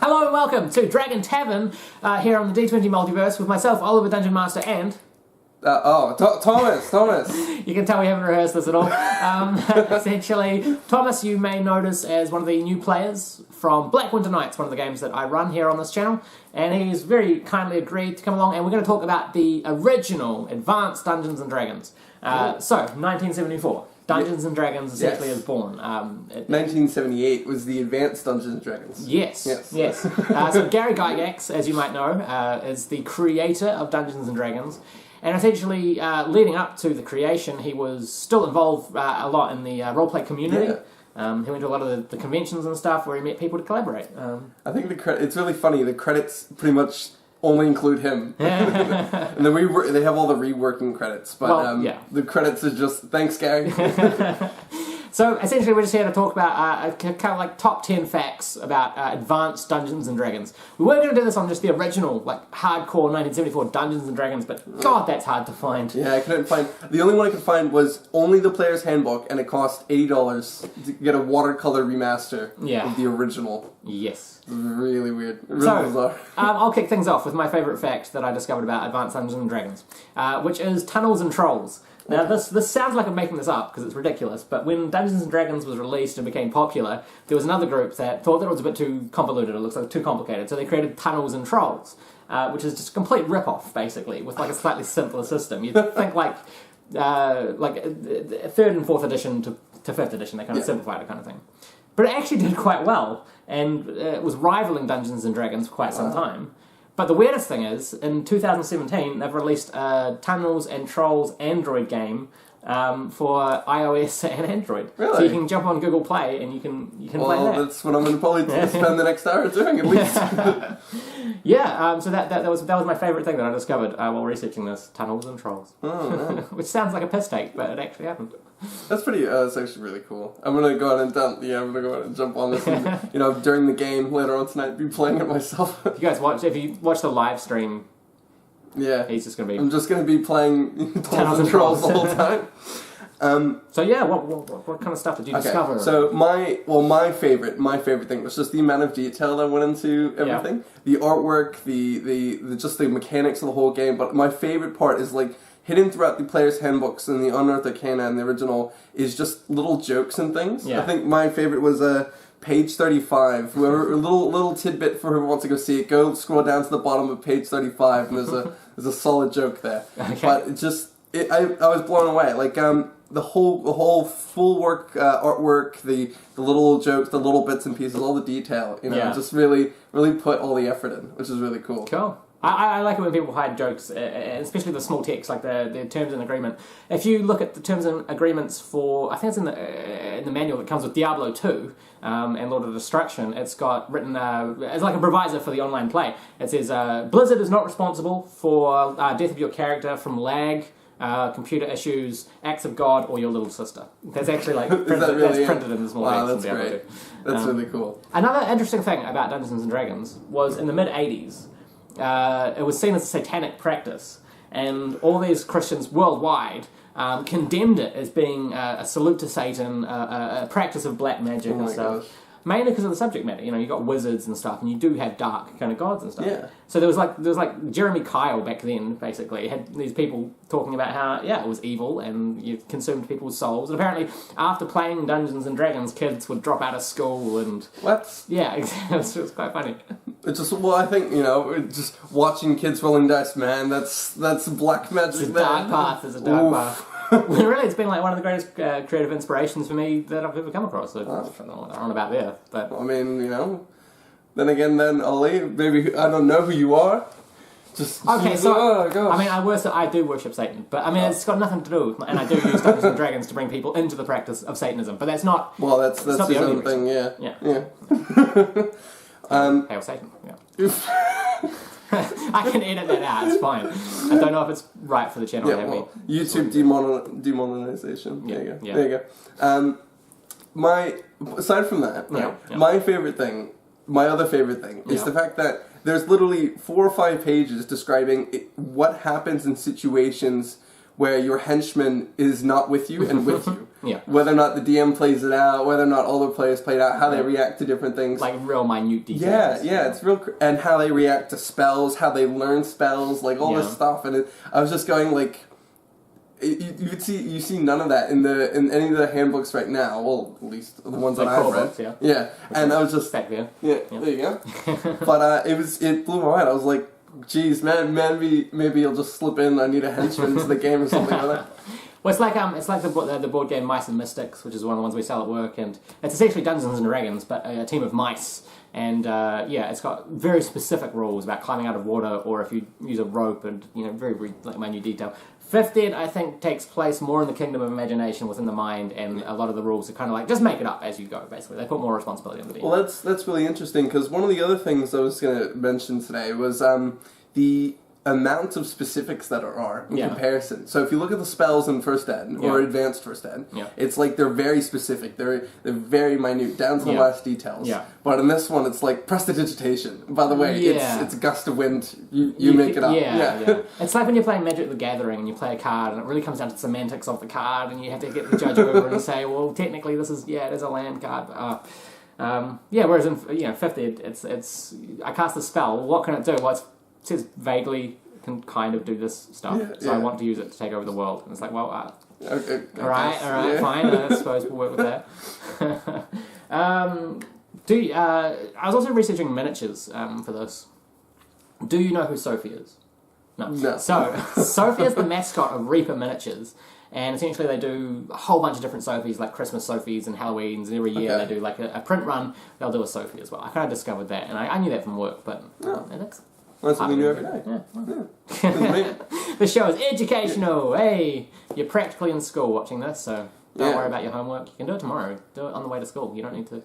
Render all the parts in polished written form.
Hello and welcome to Dragon Tavern here on the D20 Multiverse with myself, Oliver Dungeon Master, and... Thomas. You can tell we haven't rehearsed this at all. Essentially, Thomas you may notice as one of the new players from Black Winter Nights, one of the games that I run here on this channel, and he's very kindly agreed to come along, and we're going to talk about the original Advanced Dungeons & Dragons. So, 1974. Dungeons and Dragons essentially is born. 1978 was the Advanced Dungeons & Dragons. Yes. So Gary Gygax, as you might know, is the creator of Dungeons and Dragons. And essentially, leading up to the creation, he was still involved a lot in the roleplay community. Yeah. He went to a lot of the conventions and stuff where he met people to collaborate. I think it's really funny. The credits pretty much only include him. And they have all the reworking credits, but the credits are just, thanks, Gary. So, essentially, we're just here to talk about kind of like top 10 facts about advanced Dungeons & Dragons. We were going to do this on just the original, like, hardcore 1974 Dungeons & Dragons, but God, that's hard to find. Yeah, I couldn't find... The only one I could find was only the player's handbook, and it cost $80 to get a watercolor remaster of the original. Yes. Really weird. Really bizarre. I'll kick things off with my favourite fact that I discovered about Advanced Dungeons & Dragons, which is tunnels and trolls. Now, this sounds like I'm making this up, because it's ridiculous, but when Dungeons & Dragons was released and became popular, there was another group that thought that it was a bit too convoluted, it looks like too complicated, so they created Tunnels and Trolls, which is just a complete rip-off, basically, with like a slightly simpler system. You'd think like 3rd and 4th edition to 5th edition, they kind of simplified it kind of thing. But it actually did quite well, and it was rivaling Dungeons & Dragons for quite some time. But the weirdest thing is, in 2017, they've released a Tunnels and Trolls Android game for iOS and Android. Really? So you can jump on Google Play and you can play that. Well, that's what I'm going to probably spend the next hour doing, at least. So that was my favourite thing that I discovered while researching this, Tunnels and Trolls. Oh, wow. Which sounds like a piss take, but it actually happened. That's pretty. That's actually really cool. I'm gonna go ahead and jump on this. And, during the game later on tonight, be playing it myself. If you watch the live stream, he's just gonna be. I'm just gonna be playing Tunnels and Trolls the whole time. What kind of stuff did you discover? So my favorite thing was just the amount of detail that went into everything. The artwork, the just the mechanics of the whole game. But my favorite part is like, hidden throughout the player's handbooks and the Unearthed Arcana and the original is just little jokes and things. Yeah. I think my favorite was page 35. A little tidbit for whoever wants to go see it. Go scroll down to the bottom of page 35 and there's a solid joke there. Okay. But I was blown away. Like the whole full work artwork, the little jokes, the little bits and pieces, all the detail. Just really put all the effort in, which is really cool. Cool. I like it when people hide jokes, especially the small text, like the terms and agreement. If you look at the terms and agreements for, I think it's in the manual that comes with Diablo 2 and Lord of Destruction, it's got written as like a provisor for the online play. It says, Blizzard is not responsible for death of your character from lag, computer issues, acts of God, or your little sister. That's actually like printed in the small text. Wow, that's great. That's really cool. Another interesting thing about Dungeons and Dragons was in the mid-'80s, it was seen as a satanic practice, and all these Christians worldwide condemned it as being a salute to Satan, a practice of black magic and stuff. Gosh. Mainly because of the subject matter. You got wizards and stuff, and you do have dark kind of gods and stuff. Yeah. So there was like Jeremy Kyle back then. Basically, had these people talking about how it was evil and you consumed people's souls. And apparently, after playing Dungeons and Dragons, kids would drop out of school and what? Yeah, it was quite funny. It's just I think just watching kids rolling dice, man. That's black magic. It's a dark path. It's a dark path. Well, really, it's been like one of the greatest creative inspirations for me that I've ever come across. So I don't know what they're on about there. But I mean, then Ollie, maybe I don't know who you are. I do worship Satan, but I mean it's got nothing to do with, and I do use Dungeons and Dragons to bring people into the practice of Satanism, but that's not. Well, that's his own thing, yeah. Hail Satan. Yeah. I can edit that out, it's fine. I don't know if it's right for the channel. YouTube demonetization. There you go. Aside from that, my other favorite thing is the fact that there's literally 4 or 5 pages describing what happens in situations where your henchman is not with you and with you. Yeah. Whether or not the DM plays it out, whether or not all the players play it out, how they react to different things. Like real minute details. Yeah, it's real, and how they react to spells, how they learn spells, like all this stuff. And I was just going like, you see none of that in any of the handbooks right now. Well, at least the ones that I've read. Books, yeah, and I was just back there. Yeah, there you go. But it blew my mind. I was like, geez, man, maybe you'll just slip in. I need a henchman into the game or something like that. Well, it's like the board game Mice and Mystics, which is one of the ones we sell at work, and it's essentially Dungeons and Dragons, but a team of mice. And it's got very specific rules about climbing out of water, or if you use a rope, and very, very like minute detail. 5th ed, I think, takes place more in the kingdom of imagination within the mind, and a lot of the rules are kind of like just make it up as you go. Basically, they put more responsibility on the DM. Well, that's really interesting because one of the other things I was going to mention today was the amount of specifics that are in comparison. So if you look at the spells in First Ed or Advanced First Ed, it's like they're very specific. They're very minute, down to the last details. Yeah. But in this one, it's like prestidigitation. By the way, it's a gust of wind. You make it up. Yeah. It's like when you're playing Magic the Gathering and you play a card, and it really comes down to the semantics of the card, and you have to get the judge over and say, well, technically this is it is a land card. Whereas in 5th ed, it's I cast a spell. What can it do? Well, it says vaguely can kind of do this stuff, I want to use it to take over the world. And it's like, well, all right, fine. I suppose we'll work with that. I was also researching miniatures for this. Do you know who Sophie is? No. So, Sophie is the mascot of Reaper Miniatures, and essentially they do a whole bunch of different Sophies, like Christmas Sophies and Halloweens, and every year they do like a print run, they'll do a Sophie as well. I kind of discovered that, and I knew that from work, but that's what we do every day. The show is educational. Hey, you're practically in school watching this, so don't worry about your homework. You can do it tomorrow. Do it on the way to school. You don't need to...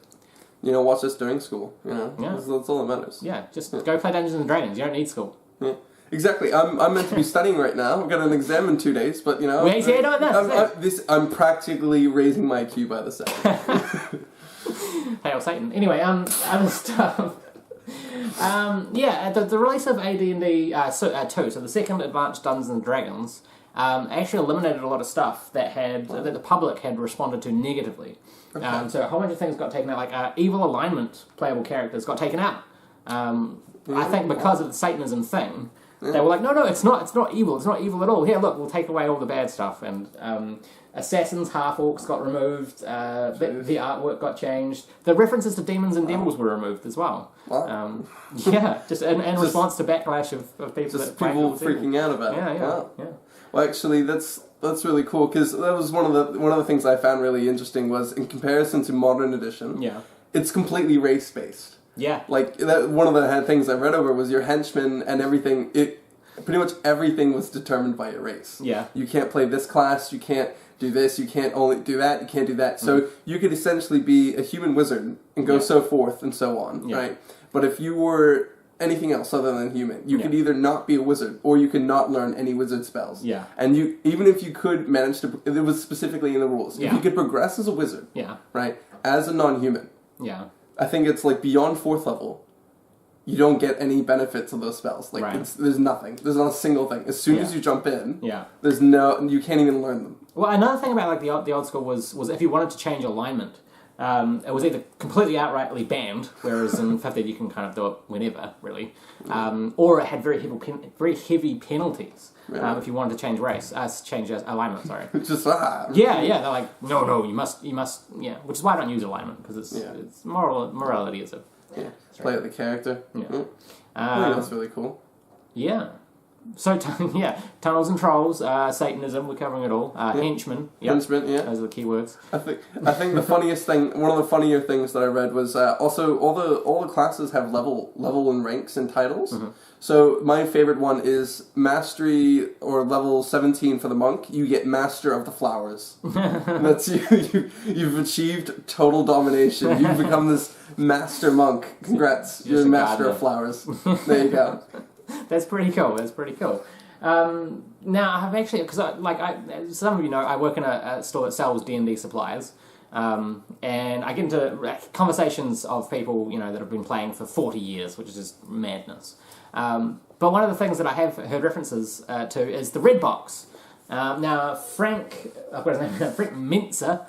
watch this during school. That's all that matters. Yeah, just go play Dungeons and Dragons. You don't need school. Yeah. Exactly. I'm meant to be studying right now. I've got an exam in 2 days, but I'm practically raising my IQ by the second. Hail Satan. Anyway, other stuff. The release of AD&D 2, so the second Advanced Dungeons and Dragons, actually eliminated a lot of stuff that the public had responded to negatively. Okay. So a whole bunch of things got taken out, like evil alignment playable characters got taken out. I think because of the Satanism thing, they were like, no, it's not evil. It's not evil at all. Here, look, we'll take away all the bad stuff. And assassins, half-orcs got removed. The artwork got changed. The references to demons and devils were removed as well. Wow. Just in response to backlash of people just people freaking out about it. Yeah. Well, actually, that's really cool because that was one of the things I found really interesting was in comparison to Modern Edition. Yeah. It's completely race based. Yeah. Like one of the things I read over was your henchmen and everything. Pretty much everything was determined by your race. Yeah. You can't play this class. You can't do this. You can't only do that. You can't do that. So you could essentially be a human wizard and go so forth and so on, right? But if you were anything else other than human, you could either not be a wizard or you could not learn any wizard spells. Yeah. And even if you could manage to, it was specifically in the rules. If you could progress as a wizard, right, as a non-human, I think it's like beyond 4th level, you don't get any benefits of those spells. Like there's nothing. There's not a single thing. As soon as you jump in, you can't even learn them. Well, another thing about like the old school was if you wanted to change alignment, it was either completely outrightly banned, whereas in 5th ed you can kind of do it whenever, really, or it had very heavy penalties if you wanted to change change alignment. Sorry, just they're like no, you must, which is why I don't use alignment because it's morality is a play with the character. I think that's really cool. Yeah. So, tunnels and trolls, Satanism, we're covering it all. Henchmen, Henchmen, those are the key words. I think the funniest thing, one of the funnier things that I read was also all the classes have level and ranks and titles. So my favorite one is Mastery or level 17 for the monk. You get Master of the Flowers. That's you've achieved total domination. You've become this Master Monk. Congrats, you're a Master of Flowers. There you go. That's pretty cool. Now, I have actually, because some of you know, I work in a store that sells D&D supplies, and I get into conversations of people, that have been playing for 40 years, which is just madness. But one of the things that I have heard references to is the red box. Now, Frank, I've got his name, Frank Mentzer,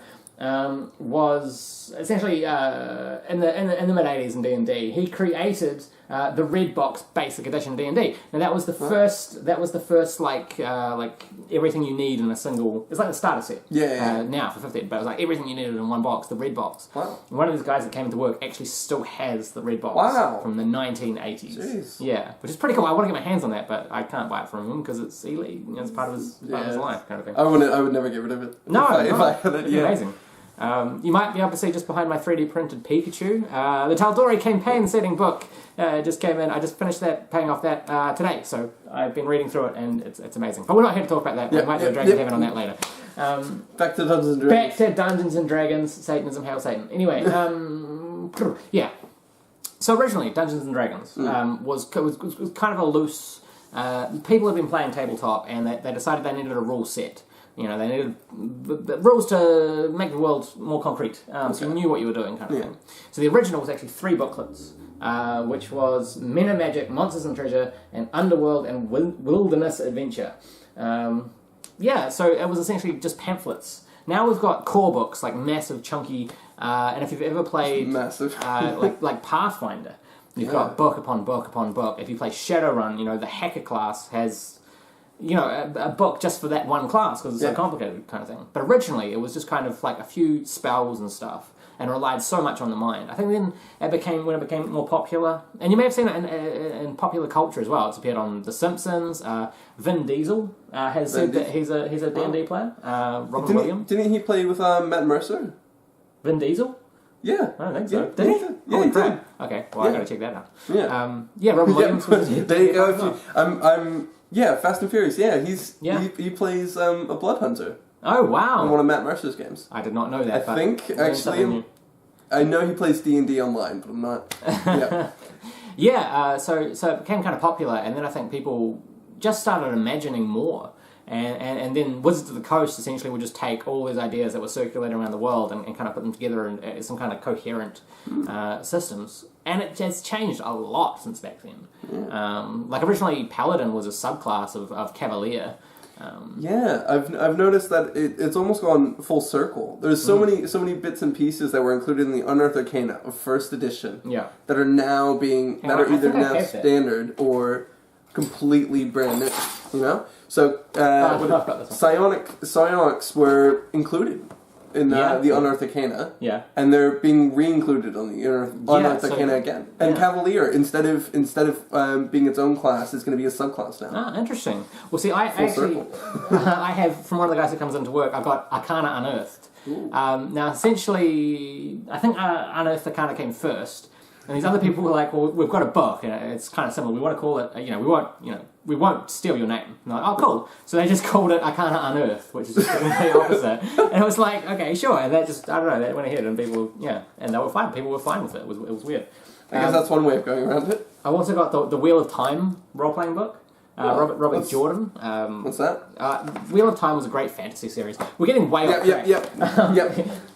was essentially in the mid '80s in D&D. He created the Red Box Basic Edition of D&D. Now that was the first. That was the first like everything you need in a single. It's like a starter set. Yeah. Now for 50, but it was like everything you needed in one box. The Red Box. Wow. And one of these guys that came into work actually still has the Red Box. Wow. From the 1980s. Jeez. Yeah, which is pretty cool. I want to get my hands on that, but I can't buy it from him because it's illegal. It's part of his life, kind of thing. I would never get rid of it. No, if I had it, it'd be amazing. You might be able to see just behind my 3D printed Pikachu. The Tal'Dorei campaign setting book just came in. I just finished paying off that today, so I've been reading through it, and it's amazing. But we're not here to talk about that. We might do a Dragon Tavern on that later. Back to Dungeons and Dragons. Back to Dungeons and Dragons, Satanism, Hail Satan. Anyway, yeah. So originally, Dungeons and Dragons was kind of a loose... people had been playing tabletop, and they decided they needed a rule set. You know, they needed the rules to make the world more concrete, so you knew what you were doing, kind of thing. So the original was actually 3 booklets, which was Men and Magic, Monsters and Treasure, and Underworld and Wilderness Adventure. So it was essentially just pamphlets. Now we've got core books, like massive, chunky, and if you've ever played massive, like Pathfinder, you've got book upon book upon book. If you play Shadowrun, you know, the hacker class has... a book just for that one class because it's so complicated kind of thing. But originally, it was just kind of like a few spells and stuff, and relied so much on the mind. I think then when it became more popular, and you may have seen it in popular culture as well. It's appeared on The Simpsons. Vin Diesel has said that he's a D&D player. Robin Williams. Didn't he play with Matt Mercer? Vin Diesel? Yeah. I don't think so. Yeah, did he? Yeah, he did. Okay, well, I gotta check that out. Yeah. Robin Williams was there you go. Yeah, Fast and Furious. Yeah, he plays a blood hunter. Oh wow! In one of Matt Mercer's games. I did not know that. I think actually, I know he plays D&D online, but I'm not. Yeah. So it became kind of popular, and then I think people just started imagining more. And then Wizards of the Coast essentially would just take all these ideas that were circulating around the world and kind of put them together in some kind of coherent systems. And it has changed a lot since back then. Like originally, Paladin was a subclass of Cavalier. I've noticed that it's almost gone full circle. There's so many bits and pieces that were included in the Unearthed Arcana of First Edition that are now either now standard or completely brand new. You know. So, psionics were incled in the Unearthed Arcana, and they're being re-included on the Unearthed Arcana again. And Cavalier, instead of being its own class, is going to be a subclass now. Ah, interesting. Well, see, I have, from one of the guys that comes into work, I've got Arcana Unearthed. Now, essentially, I think Unearthed Arcana came first, and these other people were like, well, we've got a book, and it's kind of similar. We want to call it, we won't steal your name. And I'm like, oh, cool. So they just called it Arcana Unearthed, which is just the complete opposite. And it was like, okay, sure. And that just, I don't know, that went ahead and people, and they were fine. People were fine with it. It was weird. I guess that's one way of going around it. I've also got the Wheel of Time role-playing book. Robert Jordan. What's that? Wheel of Time was a great fantasy series. We're getting way off track. Yep.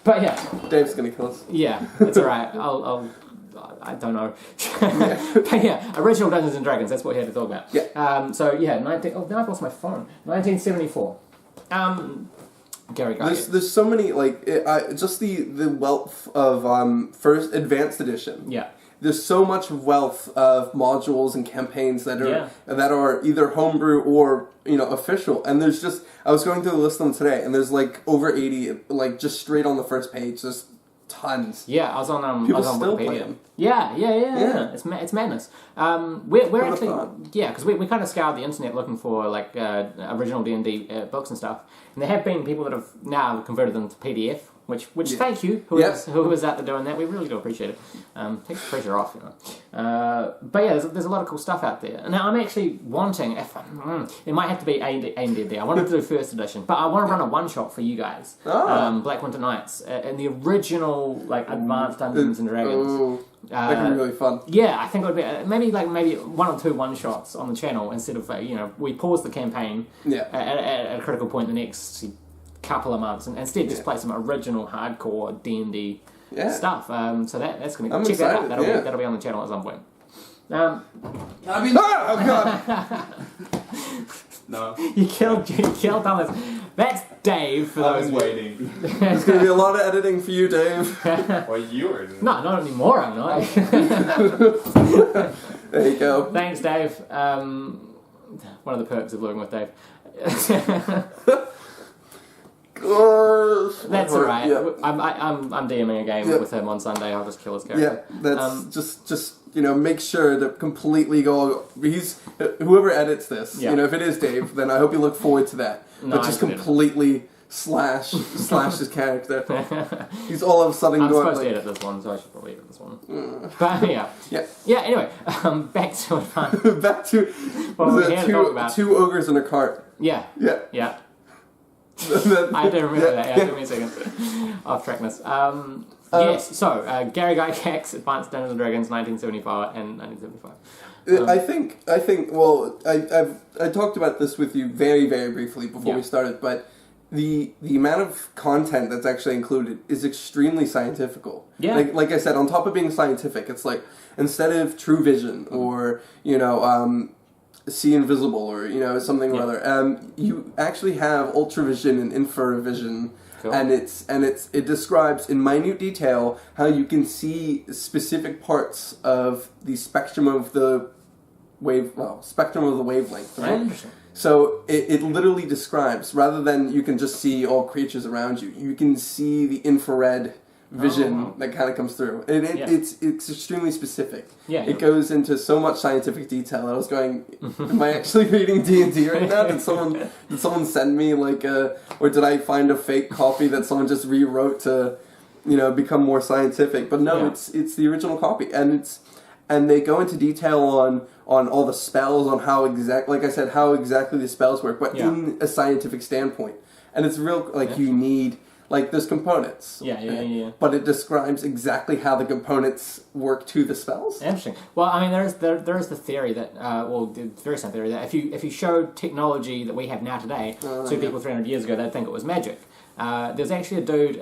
But yeah. Dave's going to kill us. Yeah, it's alright. I don't know. But yeah, original Dungeons and Dragons, that's what we had to talk about. Yeah. Now I've lost my phone. 1974. Gary Gygax. There's so many, just the wealth of first advanced edition. Yeah. There's so much wealth of modules and campaigns that are either homebrew or official. And there's just, I was going through the list of them today, and there's over 80 just straight on the first page. There's tons. Yeah, I was on People I was on still Wikipedia. play them. Yeah. It's madness. We're actually because we kind of scoured the internet looking for original D&D books and stuff, and there have been people that have now converted them to PDF. Which thank you, who is out there doing that. We really do appreciate it. Takes the pressure off, But yeah, there's a lot of cool stuff out there. Now I'm actually wanting, it might have to be AMD. I wanted to do first edition, but I want to run a one shot for you guys. Black Winter Nights and the original advanced Dungeons and Dragons. Ooh, that could be really fun. Yeah, I think it would be maybe 1 or 2 one shots on the channel instead of we pause the campaign at a critical point the next couple of months and instead just play some original hardcore D&D stuff. So that's going to check excited. that out. That'll be on the channel at some point. Oh god. No. You killed Thomas. That's Dave for I those was waiting. There's going to be a lot of editing for you, Dave. Well, you were. No, not anymore, I'm not. There you go. Thanks, Dave. One of the perks of living with Dave. That's alright. Yeah. I'm DMing a game with him on Sunday. I'll just kill his character. Yeah, that's just make sure to completely go. He's whoever edits this. Yeah. If it is Dave, then I hope you look forward to that. No, but just completely slash his character. He's all of a sudden I'm going. supposed to edit this one, so I should probably edit this one. But yeah. Anyway, back to it. Back to two ogres in a cart. Yeah. Yeah. I do remember that. Yeah, give me a second. Off trackness. Yes. So Gary Gygax, Advanced Dungeons and Dragons, 1975 and 1975. I think. Well, I talked about this with you very, very briefly before we started, but the amount of content that's actually included is extremely scientifical. Yeah. Like I said, on top of being scientific, it's like instead of true vision or see invisible or something or other, you actually have ultravision and infravision. Cool. And it describes in minute detail how you can see specific parts of the spectrum of the wavelength. Right? Interesting. So it literally describes, rather than you can just see all creatures around you, you can see the infrared vision that kind of comes through. It's extremely specific. Yeah. It goes into so much scientific detail. I was going, am I actually reading D&D right now? Did someone send me or did I find a fake copy that someone just rewrote to, become more scientific? But no, it's the original copy, and they go into detail on all the spells, on how exactly the spells work, but in a scientific standpoint. And it's real, you need, there's components. Yeah. But it describes exactly how the components work to the spells. Interesting. Well, I mean, there is the theory that, the very same theory that if you show technology that we have now today to people 300 years ago, they'd think it was magic. There's actually a dude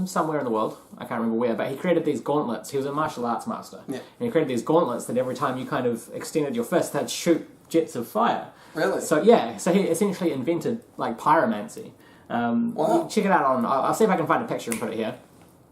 somewhere in the world, I can't remember where, but he created these gauntlets. He was a martial arts master. Yeah. And he created these gauntlets that every time you kind of extended your fist, they'd shoot jets of fire. Really? So he essentially invented, pyromancy. Wow. Check it out I'll see if I can find a picture and put it here.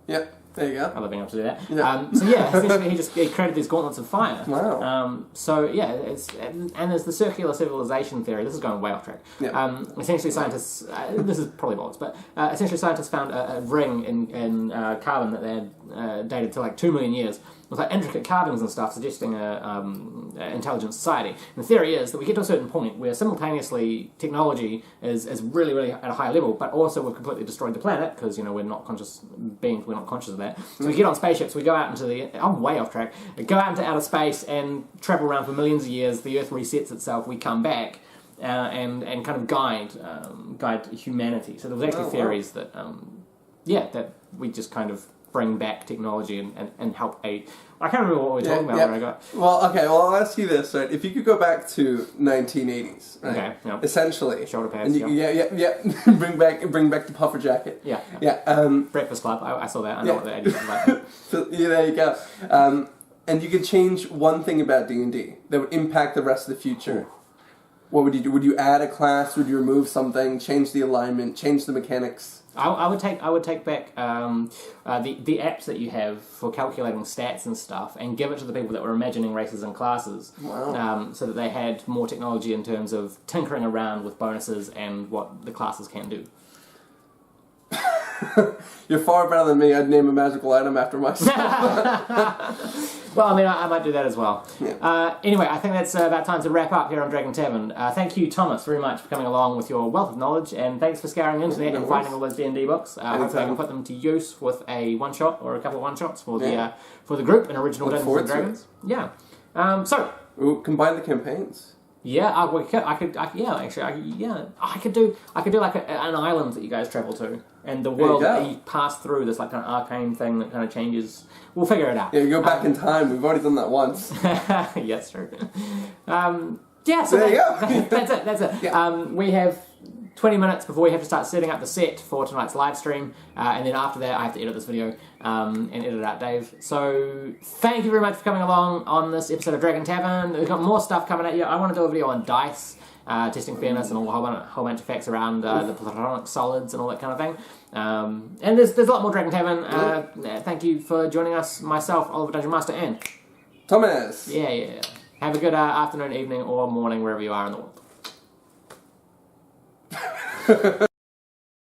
Yeah. There you go. I love being able to do that. Yeah. Essentially he created these gauntlets of fire. Wow. And there's the circular civilization theory. This is going way off track. Yeah. Essentially scientists, this is probably bollocks, but essentially scientists found a ring in carbon that they had dated to 2 million years with intricate carvings and stuff suggesting an intelligent society. And the theory is that we get to a certain point where simultaneously technology is really, really at a high level, but also we've completely destroyed the planet because, we're not conscious beings, we're not conscious of that. So we get on spaceships, we go out into I'm way off track, go out into outer space and travel around for millions of years, the Earth resets itself, we come back, and kind of guide humanity. So there was actually theories that, that we just kind of bring back technology and help aid. I can't remember what we were talking about when I got... Well, okay, I'll ask you this, right? If you could go back to 1980s, right? Okay, yeah. Essentially. Shoulder pads, bring back the puffer jacket. Yeah. Yeah. Breakfast Club, I saw that. I know what the 80s is like. So, there you go. And you could change one thing about D&D that would impact the rest of the future. Ooh. What would you do? Would you add a class? Would you remove something? Change the alignment? Change the mechanics? I would take back the apps that you have for calculating stats and stuff, and give it to the people that were imagining races and classes. Wow. So that they had more technology in terms of tinkering around with bonuses and what the classes can do. You're far better than me. I'd name a magical item after myself. Well, I mean, I might do that as well. Yeah. Anyway, I think that's about time to wrap up here on Dragon Tavern. Thank you, Thomas, very much for coming along with your wealth of knowledge, and thanks for scouring the internet and finding all those D&D books. Hopefully I can put them to use with a one-shot or a couple of one-shots for the group in original Dungeons and Dragons. Yeah. Ooh, combine the campaigns. Yeah, I could do an island that you guys travel to, and the world that you pass through, this kind of arcane thing that kind of changes. We'll figure it out. Yeah, you go back in time. We've already done that once. Yes, true. So there you go. That's it. Yeah. We have 20 minutes before we have to start setting up the set for tonight's live stream, and then after that I have to edit this video and edit out Dave. So thank you very much for coming along on this episode of Dragon Tavern. We've got more stuff coming at you. I want to do a video on dice. testing fairness and a whole bunch of facts around the platonic solids and all that kind of thing. And there's a lot more Dragon Tavern. Thank you for joining us, myself, Oliver Dungeon Master, and Thomas. Yeah. Have a good afternoon, evening, or morning wherever you are in the world.